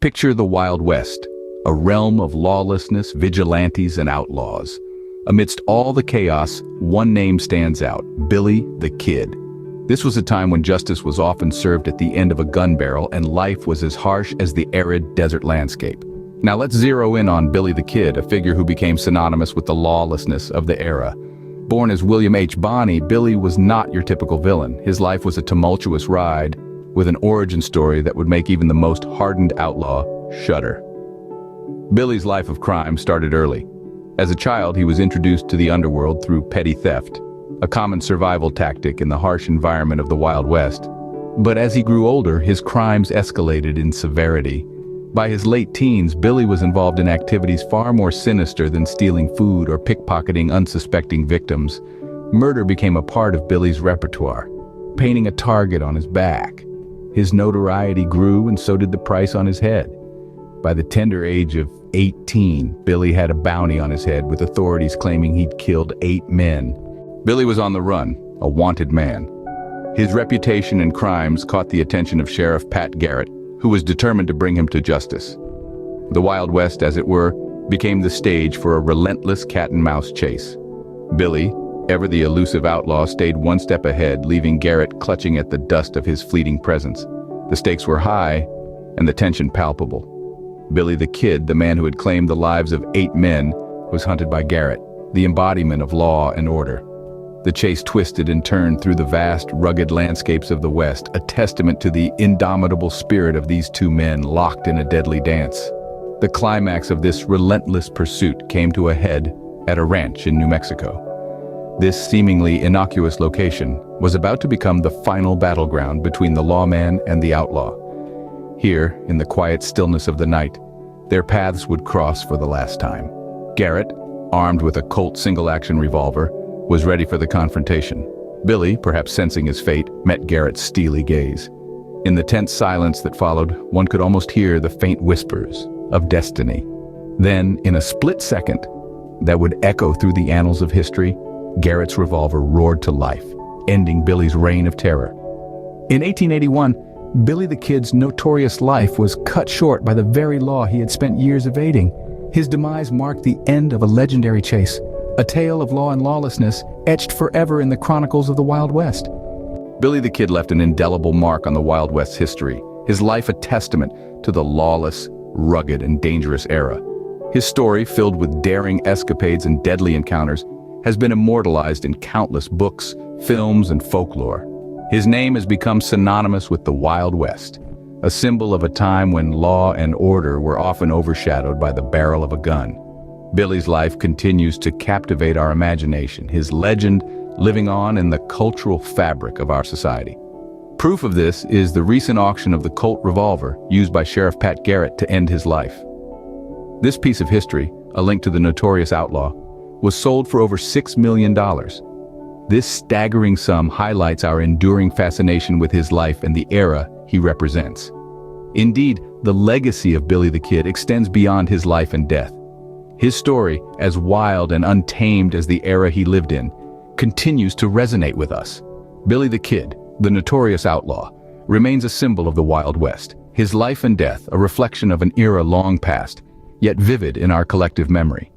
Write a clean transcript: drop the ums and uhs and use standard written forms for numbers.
Picture the Wild West, a realm of lawlessness, vigilantes, and outlaws. Amidst all the chaos, one name stands out: Billy the Kid. This was a time when justice was often served at the end of a gun barrel and life was as harsh as the arid desert landscape. Now let's zero in on Billy the Kid, a figure who became synonymous with the lawlessness of the era. Born as William H. Bonney, Billy was not your typical villain. His life was a tumultuous ride with an origin story that would make even the most hardened outlaw shudder. Billy's life of crime started early. As a child, he was introduced to the underworld through petty theft, a common survival tactic in the harsh environment of the Wild West. But as he grew older, his crimes escalated in severity. By his late teens, Billy was involved in activities far more sinister than stealing food or pickpocketing unsuspecting victims. Murder became a part of Billy's repertoire, painting a target on his back. His notoriety grew, and so did the price on his head. By the tender age of 18, Billy had a bounty on his head, with authorities claiming he'd killed 8 men. Billy was on the run, a wanted man. His reputation and crimes caught the attention of Sheriff Pat Garrett, who was determined to bring him to justice. The Wild West, as it were, became the stage for a relentless cat-and-mouse chase. Billy, ever the elusive outlaw, stayed one step ahead, leaving Garrett clutching at the dust of his fleeting presence. The stakes were high, and the tension palpable. Billy the Kid, the man who had claimed the lives of 8 men, was hunted by Garrett, the embodiment of law and order. The chase twisted and turned through the vast, rugged landscapes of the West, a testament to the indomitable spirit of these 2 men locked in a deadly dance. The climax of this relentless pursuit came to a head at a ranch in New Mexico. This seemingly innocuous location was about to become the final battleground between the lawman and the outlaw. Here, in the quiet stillness of the night, their paths would cross for the last time. Garrett, armed with a Colt single-action revolver, was ready for the confrontation. Billy, perhaps sensing his fate, met Garrett's steely gaze. In the tense silence that followed, one could almost hear the faint whispers of destiny. Then, in a split second that would echo through the annals of history, Garrett's revolver roared to life, ending Billy's reign of terror. In 1881, Billy the Kid's notorious life was cut short by the very law he had spent years evading. His demise marked the end of a legendary chase, a tale of law and lawlessness etched forever in the chronicles of the Wild West. Billy the Kid left an indelible mark on the Wild West's history, his life a testament to the lawless, rugged, and dangerous era. His story, filled with daring escapades and deadly encounters, has been immortalized in countless books, films, and folklore. His name has become synonymous with the Wild West, a symbol of a time when law and order were often overshadowed by the barrel of a gun. Billy's life continues to captivate our imagination, his legend living on in the cultural fabric of our society. Proof of this is the recent auction of the Colt revolver used by Sheriff Pat Garrett to end his life. This piece of history, a link to the notorious outlaw, was sold for over $6 million. This staggering sum highlights our enduring fascination with his life and the era he represents. Indeed, the legacy of Billy the Kid extends beyond his life and death. His story, as wild and untamed as the era he lived in, continues to resonate with us. Billy the Kid, the notorious outlaw, remains a symbol of the Wild West, his life and death a reflection of an era long past, yet vivid in our collective memory.